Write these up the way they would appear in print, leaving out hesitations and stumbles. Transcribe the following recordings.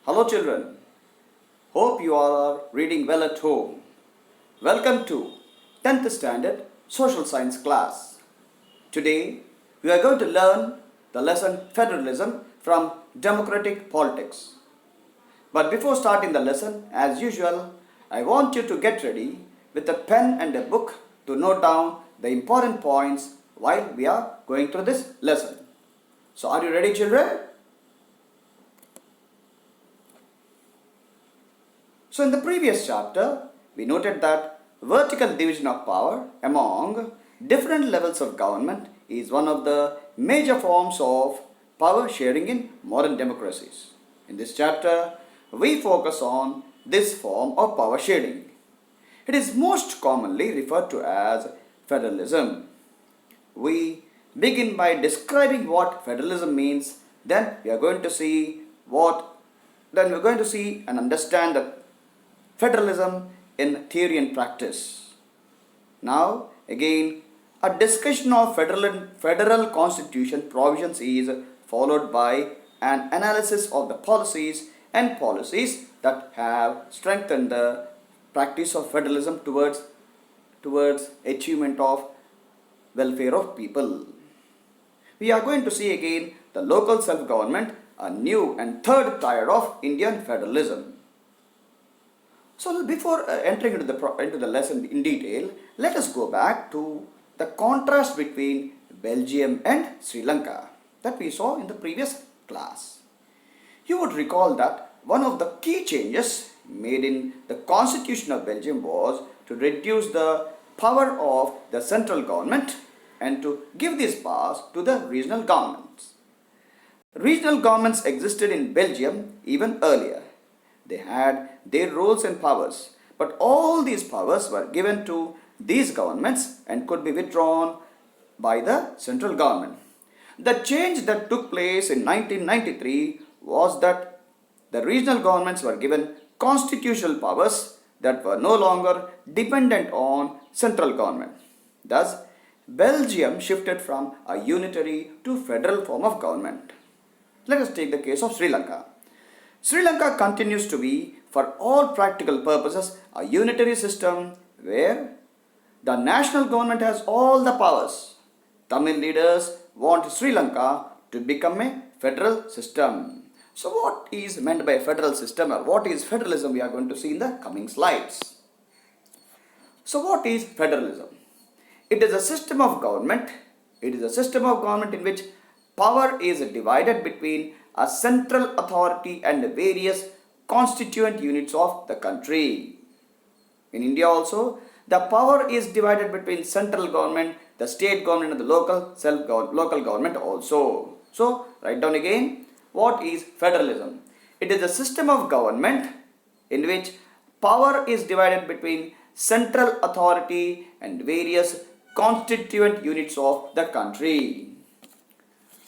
Hello children, hope you all are reading well at home. Welcome to 10th standard social science class. Today we are going to learn the lesson Federalism from Democratic Politics. But before starting the lesson, as usual, I want you to get ready with a pen and a book to note down the important points while we are going through this lesson. So are you ready children? So in the previous chapter, we noted that vertical division of power among different levels of government is one of the major forms of power sharing in modern democracies. In this chapter, we focus on this form of power sharing. It is most commonly referred to as federalism. We begin by describing what federalism means, then we are going to see and understand the federalism in theory and practice. Now, again, a discussion of federal constitution provisions is followed by an analysis of the policies that have strengthened the practice of federalism towards achievement of welfare of people. We are going to see again the local self-government, a new and third tier of Indian federalism. So before entering into the lesson in detail, let us go back to the contrast between Belgium and Sri Lanka that we saw in the previous class. You would recall that one of the key changes made in the constitution of Belgium was to reduce the power of the central government and to give these powers to the regional governments. Regional governments existed in Belgium even earlier. They had their roles and powers, but all these powers were given to these governments and could be withdrawn by the central government. The change that took place in 1993 was that the regional governments were given constitutional powers that were no longer dependent on central government. Thus, Belgium shifted from a unitary to federal form of government. Let us take the case of Sri Lanka. Sri Lanka continues to be, for all practical purposes, a unitary system where the national government has all the powers. Tamil leaders want Sri Lanka to become a federal system. So what is meant by a federal system, or what is federalism, we are going to see in the coming slides. So what is federalism? It is a system of government. It is a system of government in which power is divided between a central authority and various constituent units of the country. In India also, the power is divided between central government, the state government and the local government also. So, write down again, what is federalism? It is a system of government in which power is divided between central authority and various constituent units of the country.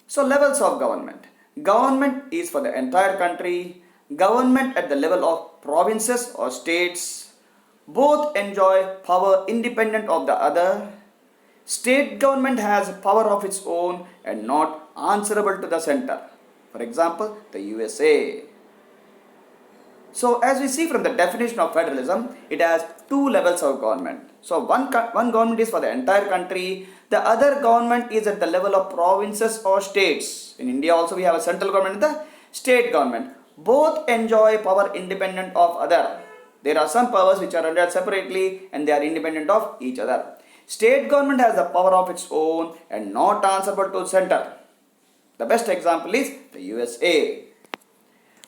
So, levels of government. Government is for the entire country. Government at the level of provinces or states. Both enjoy power independent of the other. State government has power of its own and not answerable to the center. For example, the USA. So as we see from the definition of federalism, it has two levels of government. So one government is for the entire country. The other government is at the level of provinces or states. In India also we have a central government and the state government. Both enjoy power independent of other. There are some powers which are rendered separately and they are independent of each other. State government has the power of its own and not answerable to center. The best example is the USA.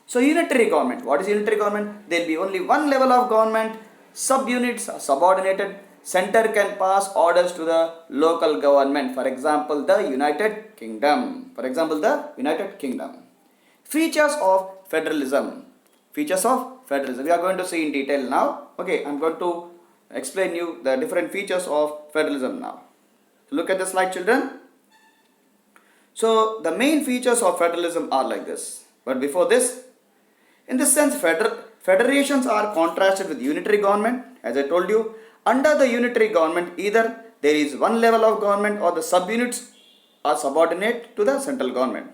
So unitary government. What is unitary government? There will be only one level of government. Subunits are subordinated. Center can pass orders to the local government. For example, the United Kingdom. Features of federalism. We are going to see in detail now. Okay, I am going to explain you the different features of federalism now. Look at the slide, children. So the main features of federalism are like this. But before this, in this sense, federations are contrasted with unitary government. As I told you, under the unitary government, either there is one level of government or the subunits are subordinate to the central government.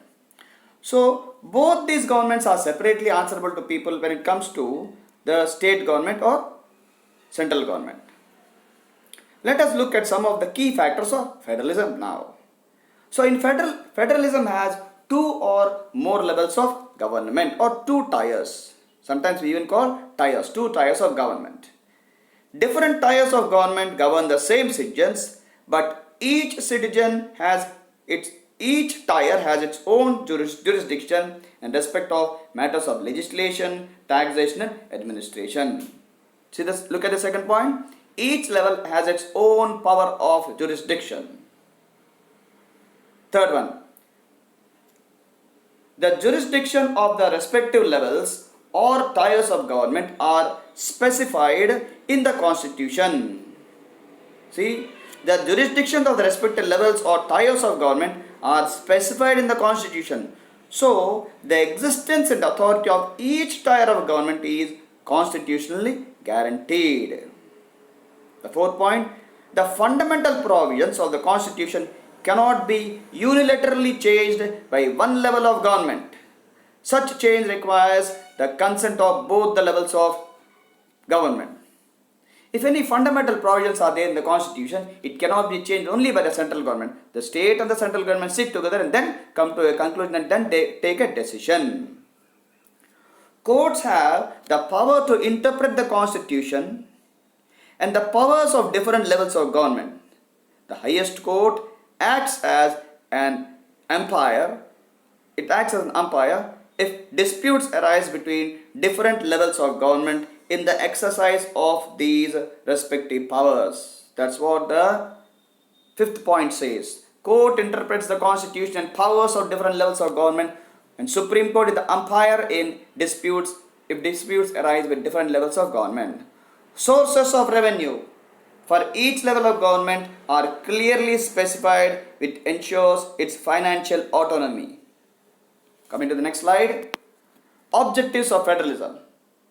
So both these governments are separately answerable to people when it comes to the state government or central government. Let us look at some of the key factors of federalism now. So in federalism has two or more levels of government or two tiers. Sometimes we even call tiers, two tiers of government. Different tiers of government govern the same citizens, but each tier has its own jurisdiction in respect of matters of legislation, taxation and administration. See this, look at the second point. Each level has its own power of jurisdiction. Third one, the jurisdiction of the respective levels or tiers of government are specified in the constitution. See, the jurisdiction of the respective levels or tiers of government are specified in the constitution. So, the existence and authority of each tier of government is constitutionally guaranteed. The fourth point, the fundamental provisions of the constitution cannot be unilaterally changed by one level of government. Such change requires the consent of both the levels of government. If any fundamental provisions are there in the constitution, it cannot be changed only by the central government. The state and the central government sit together and then come to a conclusion and then take a decision. Courts have the power to interpret the constitution and the powers of different levels of government. The highest court acts as an umpire. It acts as an umpire if disputes arise between different levels of government in the exercise of these respective powers. That's what the fifth point says. Court interprets the constitution and powers of different levels of government, and Supreme Court is the umpire in disputes if disputes arise with different levels of government. Sources of revenue for each level of government are clearly specified, which ensures its financial autonomy. Coming to the next slide. Objectives of federalism.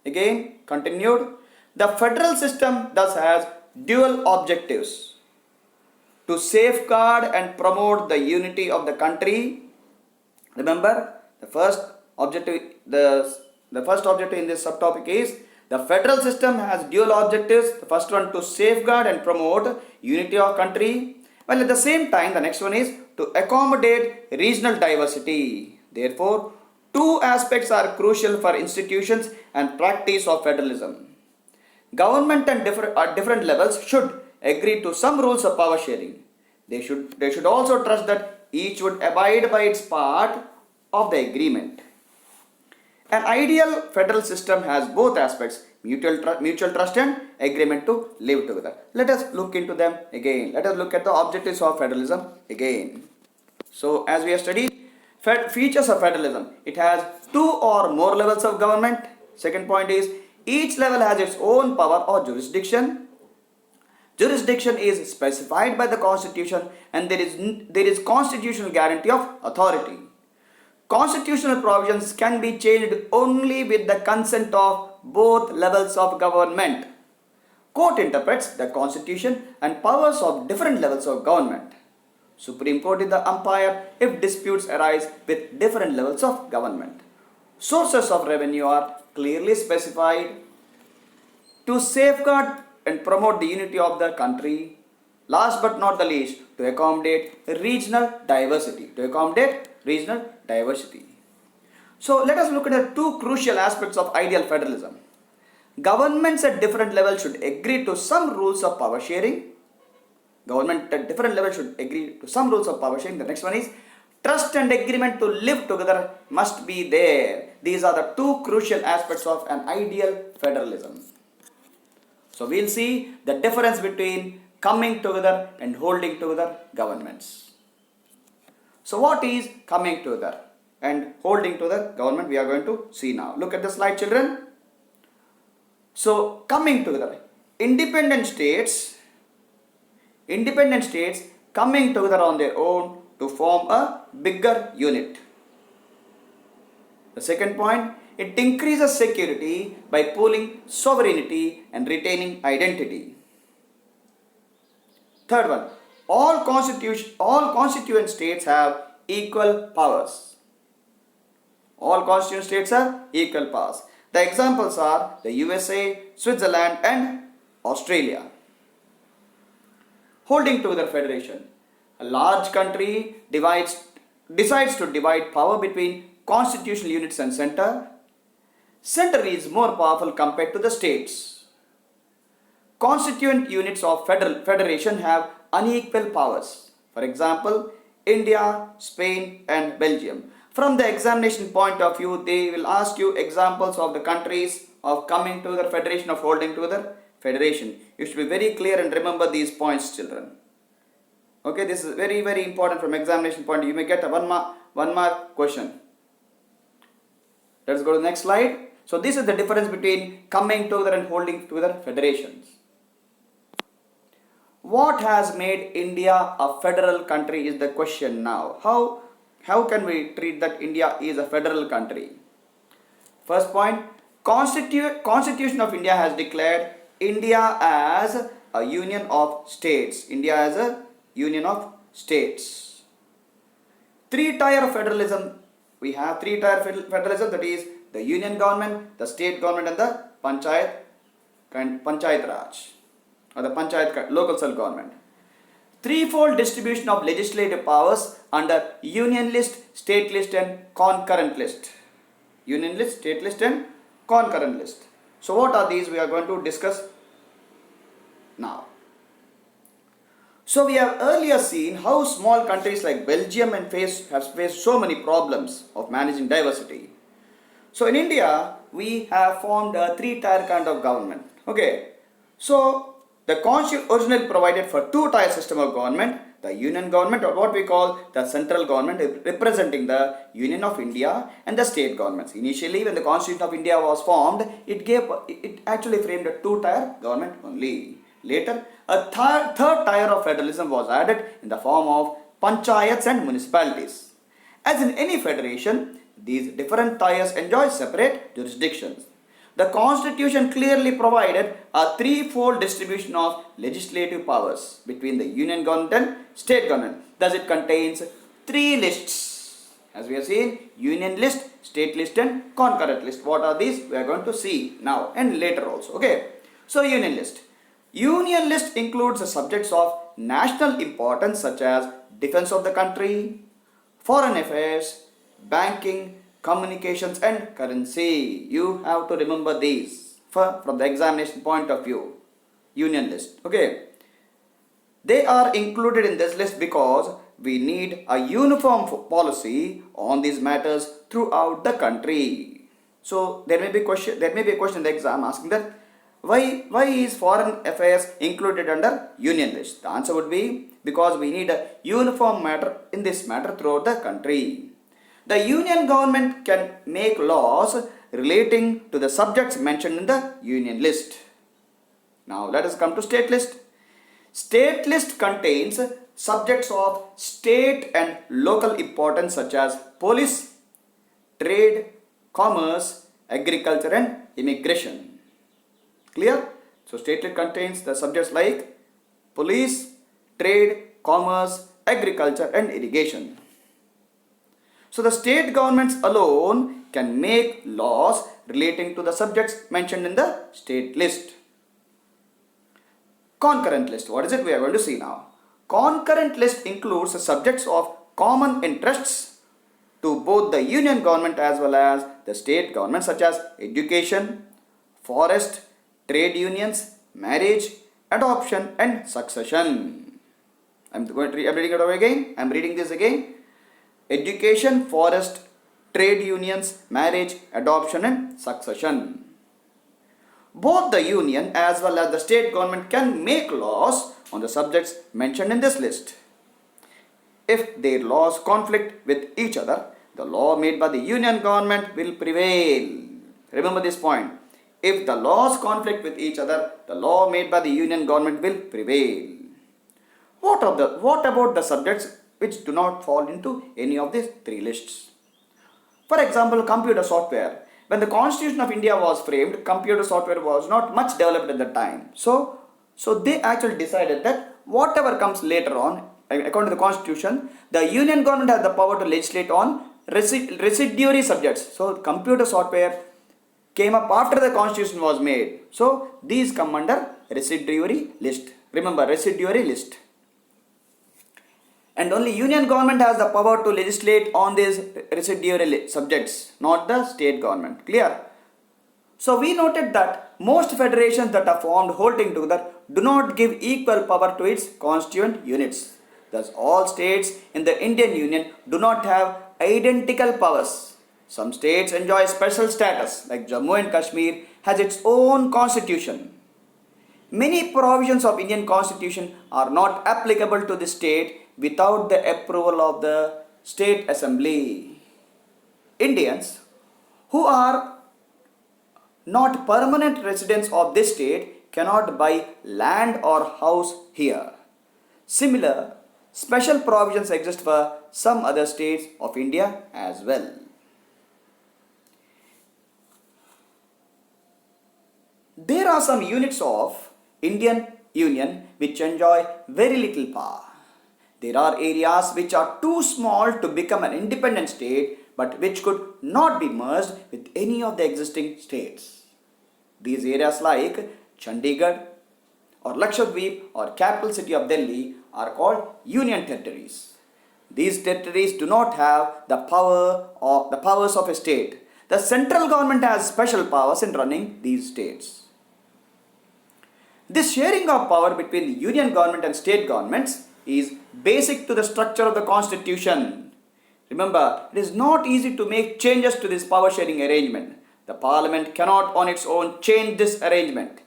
Again, continued. The federal system thus has dual objectives: to safeguard and promote the unity of the country. Remember, the first objective in this subtopic is the federal system has dual objectives. The first one, to safeguard and promote unity of country, while at the same time the next one is to accommodate regional diversity. Therefore, two aspects are crucial for institutions and practice of federalism. Government at different levels should agree to some rules of power sharing. They should also trust that each would abide by its part of the agreement. An ideal federal system has both aspects: mutual trust and agreement to live together. Let us look into them again. Let us look at the objectives of federalism again. So, as we have studied, features of federalism: it has two or more levels of government. Second point is, each level has its own power or jurisdiction. Jurisdiction is specified by the constitution, and there is constitutional guarantee of authority. Constitutional provisions can be changed only with the consent of both levels of government. Court interprets the constitution and powers of different levels of government. Supreme Court is the umpire if disputes arise with different levels of government. Sources of revenue are clearly specified to safeguard and promote the unity of the country. Last but not the least, to accommodate regional diversity. So let us look at the two crucial aspects of ideal federalism. Governments at different levels should agree to some rules of power sharing. Government at different levels should agree to some rules of power sharing. The next one is, trust and agreement to live together must be there. These are the two crucial aspects of an ideal federalism. So we'll see the difference between coming together and holding together governments. So what is coming together and holding together government? We are going to see now. Look at the slide, children. So coming together, independent states coming together on their own to form a bigger unit. The second point, it increases security by pooling sovereignty and retaining identity. Third one, all constituent states have equal powers. All constituent states are equal powers. The examples are the USA, Switzerland and Australia. Holding together federation. A large country decides to divide power between constitutional units and center. Center is more powerful compared to the states. Constituent units of federation have unequal powers. For example, India, Spain and Belgium. From the examination point of view, they will ask you examples of the countries of coming to the federation, of holding together federation. You should be very clear and remember these points, children. Okay, this is very, very important from examination point. You may get a one mark question. Let's go to the next slide. So this is the difference between coming together and holding together federations. What has made India a federal country is the question now. How can we treat that India is a federal country? First point, Constitution of India has declared India as a union of states. India as a union of states. Three-tier federalism. We have three-tier federalism, that is the union government, the state government and the Panchayat Raj or the Panchayat local self-government. Threefold distribution of legislative powers under union list, state list and concurrent list. Union list, state list and concurrent list. So what are these? We are going to discuss now. So we have earlier seen how small countries like Belgium have faced so many problems of managing diversity. So in India, we have formed a three-tier kind of government. Okay. So the Constitution originally provided for two-tier system of government, the union government or what we call the central government representing the Union of India and the state governments. Initially, when the Constitution of India was formed, it actually framed a two-tier government only. Later, a third tier of federalism was added in the form of panchayats and municipalities. As in any federation, these different tiers enjoy separate jurisdictions. The Constitution clearly provided a threefold distribution of legislative powers between the union government and state government. Thus, it contains three lists. As we have seen, union list, state list and concurrent list. What are these? We are going to see now and later also. Okay. So, union list. Union list includes the subjects of national importance such as defense of the country, foreign affairs, banking, communications and currency. You have to remember these from the examination point of view. Union list. Okay. They are included in this list because we need a uniform policy on these matters throughout the country. So there may be a question in the exam asking that why is foreign affairs included under union list? The answer would be because we need a uniform matter in this matter throughout the country. The union government can make laws relating to the subjects mentioned in the union list. Now let us come to state list. State list contains subjects of state and local importance such as police, trade, commerce, agriculture and immigration. Clear? So state list contains the subjects like police, trade, commerce, agriculture and irrigation. So the state governments alone can make laws relating to the subjects mentioned in the state list. Concurrent list. What is it? We are going to see now. Concurrent list includes the subjects of common interests to both the union government as well as the state government such as education, forest, trade unions, marriage, adoption and succession. I'm reading it over again. I'm reading this again. Education, forest, trade unions, marriage, adoption and succession. Both the union as well as the state government can make laws on the subjects mentioned in this list. If their laws conflict with each other, the law made by the union government will prevail. Remember this point. If the laws conflict with each other, the law made by the union government will prevail. What about the subjects which do not fall into any of these three lists? For example, computer software. When the Constitution of India was framed, computer software was not much developed at the time. So they actually decided that whatever comes later on, according to the Constitution, the union government has the power to legislate on residuary subjects. So computer software came up after the constitution was made. So these come under residuary list. Remember, residuary list. And only union government has the power to legislate on these residuary subjects, not the state government. Clear? So we noted that most federations that are formed holding together do not give equal power to its constituent units. Thus all states in the Indian Union do not have identical powers. Some states enjoy special status, like Jammu and Kashmir has its own constitution. Many provisions of Indian constitution are not applicable to the state without the approval of the state assembly. Indians who are not permanent residents of this state cannot buy land or house here. Similar special provisions exist for some other states of India as well. There are some units of Indian Union which enjoy very little power. There are areas which are too small to become an independent state but which could not be merged with any of the existing states. These areas like Chandigarh or Lakshadweep or capital city of Delhi are called union territories. These territories do not have the powers of a state. The central government has special powers in running these states. This sharing of power between the union government and state governments is basic to the structure of the constitution. Remember, it is not easy to make changes to this power sharing arrangement. The parliament cannot on its own change this arrangement.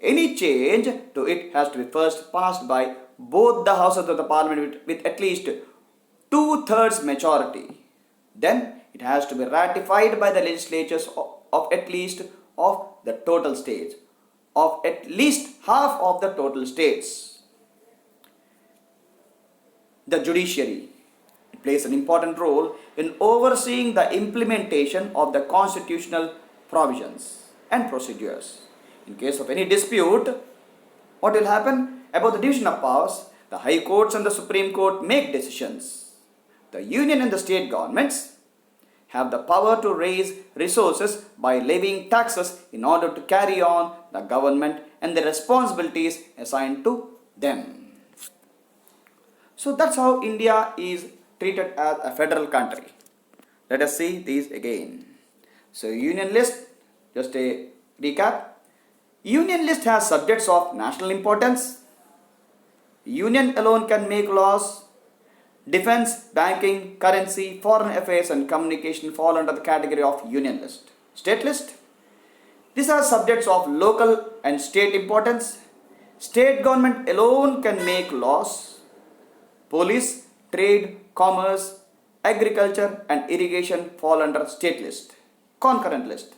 Any change to it has to be first passed by both the houses of the parliament with at least 2/3 majority. Then it has to be ratified by the legislatures of at least of the total states, of at least half of the total states. The judiciary plays an important role in overseeing the implementation of the constitutional provisions and procedures. In case of any dispute, what will happen? About the division of powers, the High Courts and the Supreme Court make decisions. The union and the state governments have the power to raise resources by levying taxes in order to carry on the government and the responsibilities assigned to them. So that's how India is treated as a federal country. Let us see these again. So union list, just a recap. Union list has subjects of national importance. Union alone can make laws. Defense, banking, currency, foreign affairs and communication fall under the category of union list. State list. These are subjects of local and state importance. State government alone can make laws. Police, trade, commerce, agriculture and irrigation fall under state list. Concurrent list.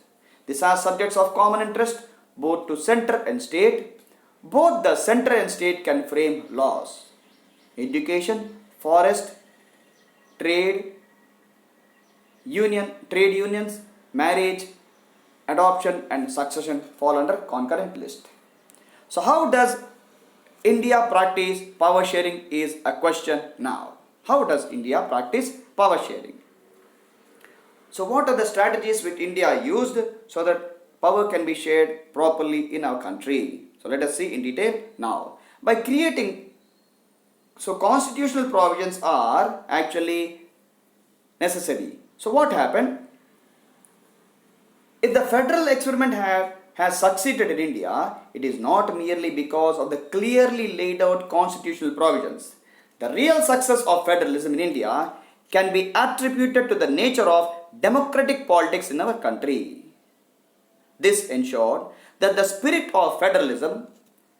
These are subjects of common interest both to center and state. Both the center and state can frame laws. Education, forest, trade unions, marriage, adoption and succession fall under concurrent list. So how does India practice power sharing is a question now. How does India practice power sharing? So what are the strategies which India used so that power can be shared properly in our country? So let us see in detail now. By creating, so constitutional provisions are actually necessary. So what happened? If the federal experiment has succeeded in India, it is not merely because of the clearly laid out constitutional provisions. The real success of federalism in India can be attributed to the nature of democratic politics in our country. This ensured that the spirit of federalism,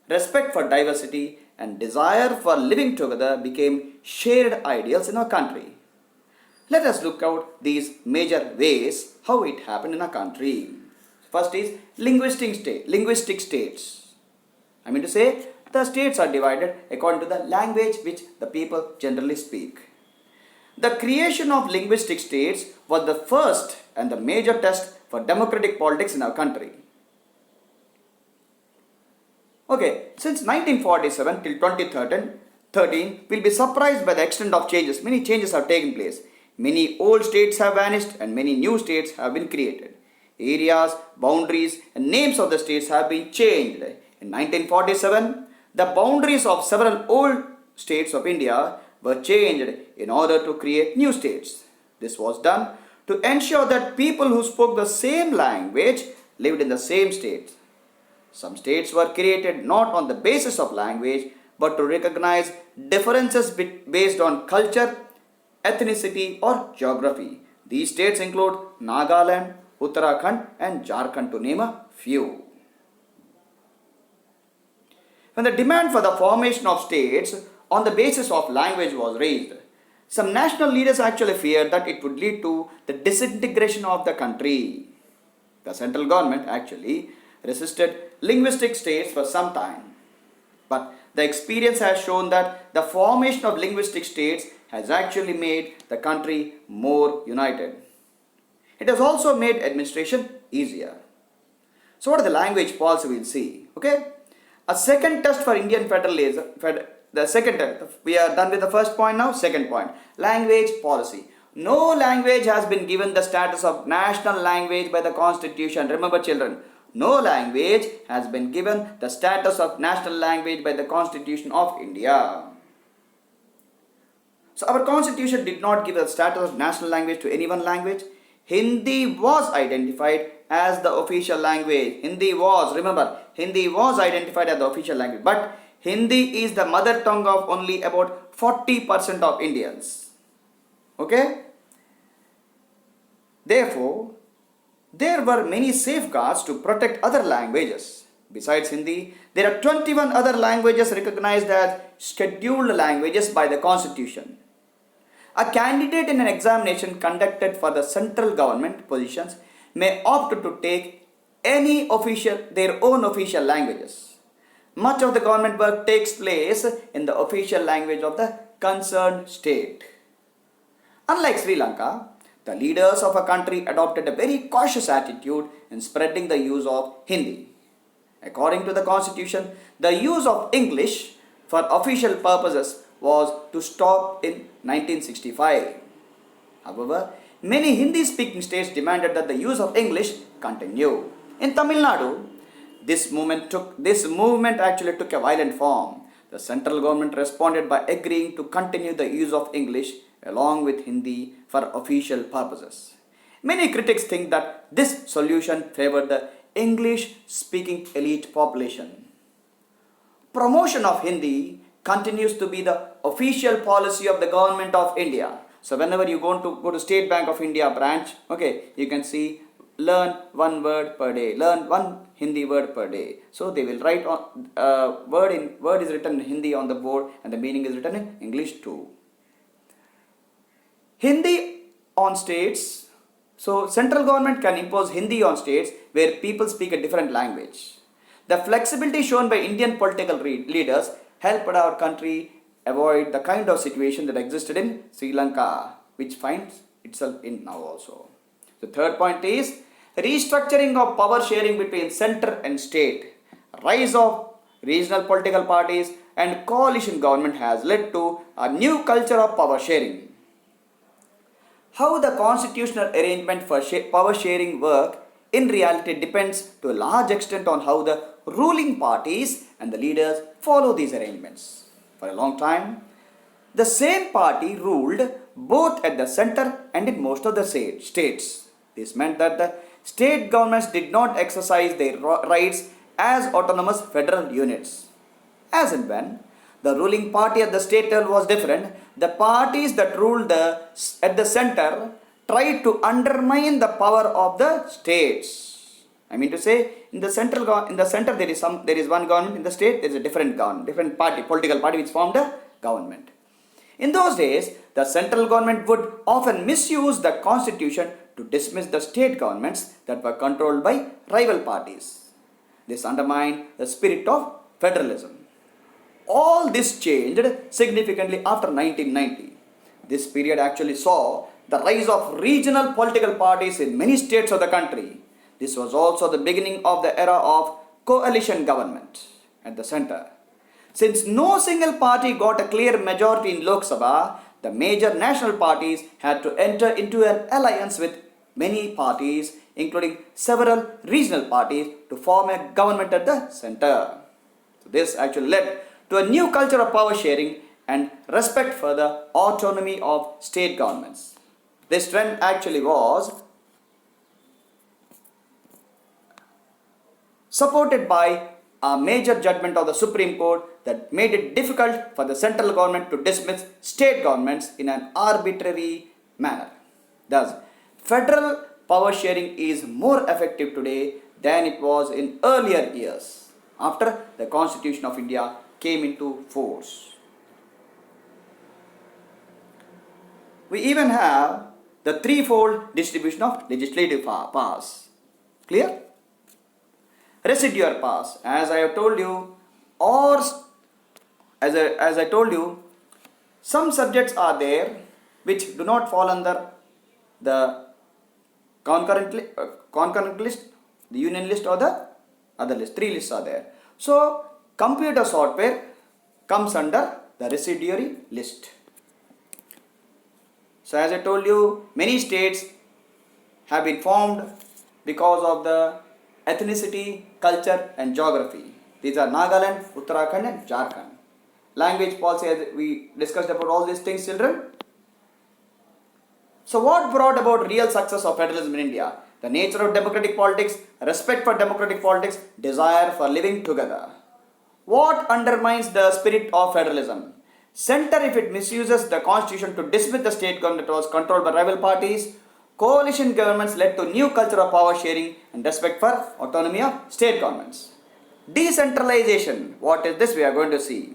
respect for diversity and desire for living together became shared ideals in our country. Let us look out these major ways how it happened in our country. First is linguistic states. I mean to say, the states are divided according to the language which the people generally speak. The creation of linguistic states was the first and the major test for democratic politics in our country. Okay, since 1947 till 2013, we'll be surprised by the extent of changes. Many changes have taken place. Many old states have vanished and many new states have been created. Areas, boundaries, and names of the states have been changed. In 1947, the boundaries of several old states of India were changed in order to create new states. This was done to ensure that people who spoke the same language lived in the same states. Some states were created not on the basis of language but to recognize differences based on culture, ethnicity, or geography. These states include Nagaland, Uttarakhand, and Jharkhand, to name a few. When the demand for the formation of states on the basis of language was raised, some national leaders actually feared that it would lead to the disintegration of the country. The central government actually resisted linguistic states for some time. But the experience has shown that the formation of linguistic states has actually made the country more united. It has also made administration easier. So what is the language policy we'll see? Okay? A second test for Indian federalism, the second test, we are done with the first point now, second point, language policy. No language has been given the status of national language by the constitution. Remember children, no language has been given the status of national language by the Constitution of India. So our constitution did not give the status of national language to any one language. Hindi was identified as the official language. Hindi was identified as the official language. But Hindi is the mother tongue of only about 40% of Indians. Okay? Therefore, there were many safeguards to protect other languages. Besides Hindi, there are 21 other languages recognized as scheduled languages by the Constitution. A candidate in an examination conducted for the central government positions may opt to take their own official languages. Much of the government work takes place in the official language of the concerned state. Unlike Sri Lanka, the leaders of a country adopted a very cautious attitude in spreading the use of Hindi. According to the constitution, the use of English for official purposes was to stop in 1965. However, many Hindi-speaking states demanded that the use of English continue. In Tamil Nadu, this movement actually took a violent form. The central government responded by agreeing to continue the use of English along with Hindi for official purposes. Many critics think that this solution favored the English-speaking elite population. Promotion of Hindi continues to be the official policy of the government of India. So whenever you go to State Bank of India branch, okay, you can see learn one word per day, learn one Hindi word per day. So they will write on word is written in Hindi on the board and the meaning is written in English too. Hindi on states. So central government can impose Hindi on states where people speak a different language. The flexibility shown by Indian political leaders helped our country avoid the kind of situation that existed in Sri Lanka, which finds itself in now also. The third point is restructuring of power sharing between center and state. Rise of regional political parties and coalition government has led to a new culture of power sharing. How the constitutional arrangement for power sharing work in reality depends to a large extent on how the ruling parties and the leaders follow these arrangements. For a long time, the same party ruled both at the center and in most of the states. This meant that the state governments did not exercise their rights as autonomous federal units. As and when the ruling party at the state level was different, the parties that ruled at the center tried to undermine the power of the states. I mean to say, in the center there is one government, in the state there is a different government, different party, political party which formed a government. In those days, the central government would often misuse the constitution to dismiss the state governments that were controlled by rival parties. This undermined the spirit of federalism. All this changed significantly after 1990. This period actually saw the rise of regional political parties in many states of the country. This was also the beginning of the era of coalition government at the center. Since no single party got a clear majority in Lok Sabha, the major national parties had to enter into an alliance with many parties, including several regional parties, to form a government at the center. So this actually led to a new culture of power sharing and respect for the autonomy of state governments. This trend actually was supported by a major judgment of the Supreme Court that made it difficult for the central government to dismiss state governments in an arbitrary manner. Thus, federal power sharing is more effective today than it was in earlier years after the Constitution of India came into force. We even have the threefold distribution of legislative powers. Clear? Residual powers, as I have told you, or as I told you, some subjects are there which do not fall under the concurrent list, the union list, or the other list. Three lists are there. So, computer software comes under the residuary list. So, as I told you, many states have been formed because of the ethnicity, culture and geography. These are Nagaland, Uttarakhand and Jharkhand. Language policy, as we discussed about all these things, children. So what brought about real success of federalism in India? The nature of democratic politics, respect for democratic politics, desire for living together. What undermines the spirit of federalism? Center, if it misuses the constitution to dismiss the state government that was controlled by rival parties. Coalition governments led to new culture of power sharing and respect for autonomy of state governments. Decentralization, what is this we are going to see?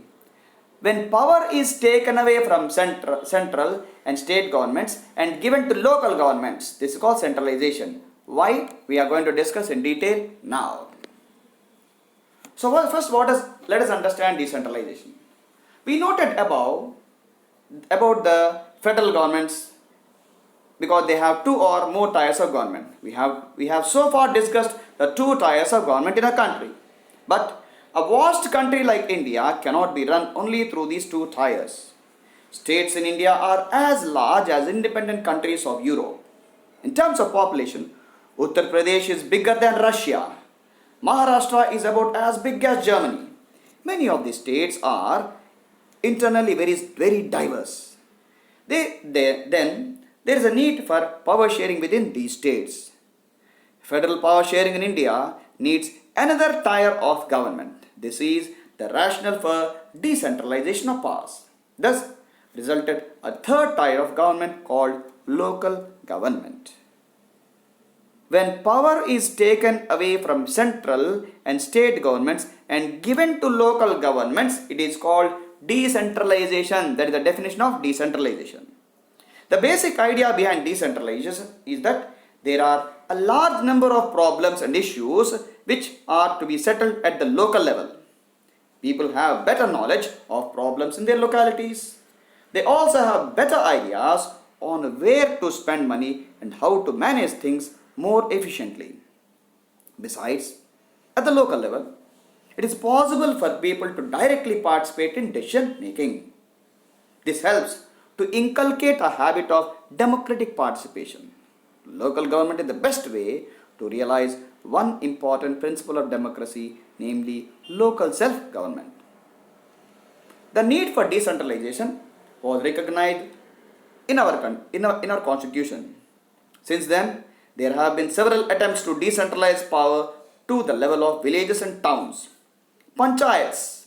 When power is taken away from central and state governments and given to local governments, this is called centralization. Why? We are going to discuss in detail now. So first, let us understand decentralization. We noted above about the federal governments because they have two or more tiers of government. We have so far discussed the two tiers of government in a country. But a vast country like India cannot be run only through these two tiers. States in India are as large as independent countries of Europe. In terms of population, Uttar Pradesh is bigger than Russia. Maharashtra is about as big as Germany. Many of these states are internally very diverse. Then there is a need for power sharing within these states. Federal power sharing in India needs another tier of government. This is the rationale for decentralization of powers. Thus, resulted a third tier of government called local government. When power is taken away from central and state governments and given to local governments, it is called decentralization. That is the definition of decentralization. The basic idea behind decentralization is that there are a large number of problems and issues which are to be settled at the local level. People have better knowledge of problems in their localities. They also have better ideas on where to spend money and how to manage things more efficiently. Besides, at the local level, it is possible for people to directly participate in decision making. This helps to inculcate a habit of democratic participation. Local government is the best way to realize one important principle of democracy, namely local self-government. The need for decentralization was recognized in our constitution. Since then, there have been several attempts to decentralize power to the level of villages and towns. Panchayats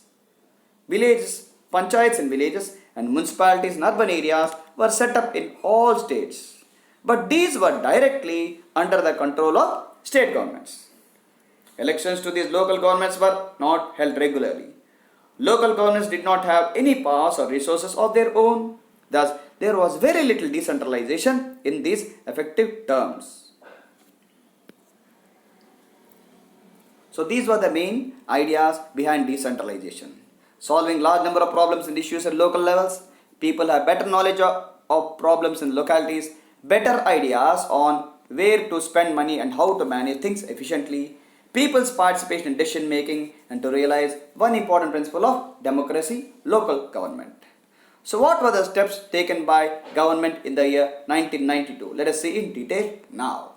in villages and municipalities in urban areas were set up in all states. But these were directly under the control of state governments. Elections to these local governments were not held regularly. Local governments did not have any powers or resources of their own. Thus, there was very little decentralization in these effective terms. So these were the main ideas behind decentralization. Solving large number of problems and issues at local levels. People have better knowledge of problems in localities, better ideas on where to spend money and how to manage things efficiently. People's participation in decision making, and to realize one important principle of democracy, local government. So what were the steps taken by government in the year 1992? Let us see in detail now.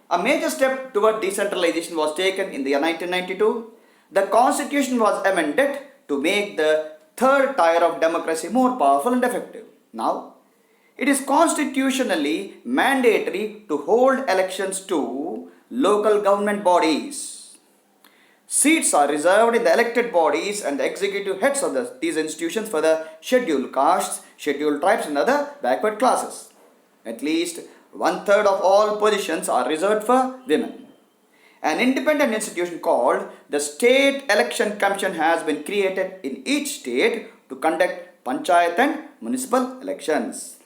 A major step toward decentralization was taken in the year 1992. The constitution was amended to make the third tier of democracy more powerful and effective. Now, it is constitutionally mandatory to hold elections to local government bodies. Seats are reserved in the elected bodies and the executive heads of these institutions for the scheduled castes, scheduled tribes and other backward classes. At least one-third of all positions are reserved for women. An independent institution called the State Election Commission has been created in each state to conduct panchayat and municipal elections.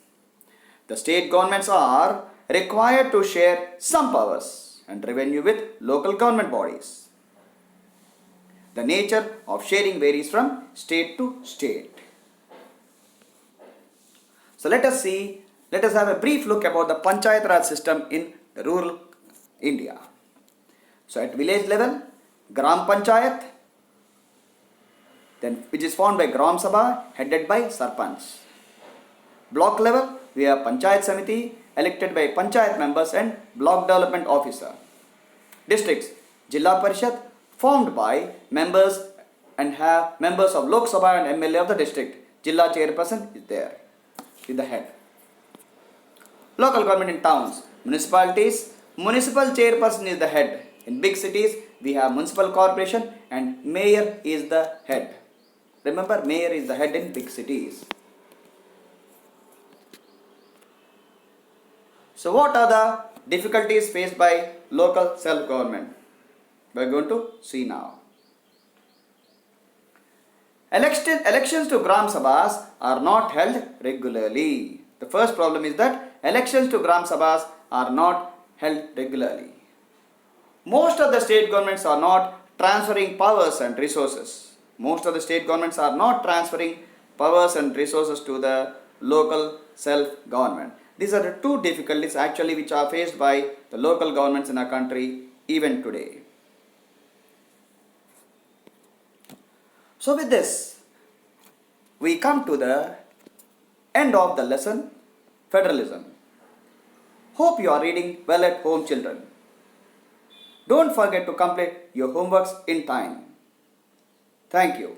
The state governments are required to share some powers and revenue with local government bodies. The nature of sharing varies from state to state. So let us have a brief look about the Panchayat Raj system in the rural India. So at village level, Gram Panchayat, then which is formed by Gram Sabha headed by Sarpanch. Block level, we have Panchayat Samiti elected by Panchayat members and Block Development Officer. Districts, Jilla Parishad formed by members and have members of Lok Sabha and MLA of the district. Jilla Chairperson is there, is the head. Local government in towns, municipalities, municipal chairperson is the head. In big cities, we have municipal corporation and mayor is the head. Remember, mayor is the head in big cities. So what are the difficulties faced by local self-government? We are going to see now. Elections to Gram Sabhas are not held regularly. The first problem is that elections to Gram Sabhas are not held regularly. Most of the state governments are not transferring powers and resources. Most of the state governments are not transferring powers and resources to the local self-government. These are the two difficulties actually which are faced by the local governments in our country even today. So with this, we come to the end of the lesson, Federalism. Hope you are reading well at home, children. Don't forget to complete your homeworks in time. Thank you.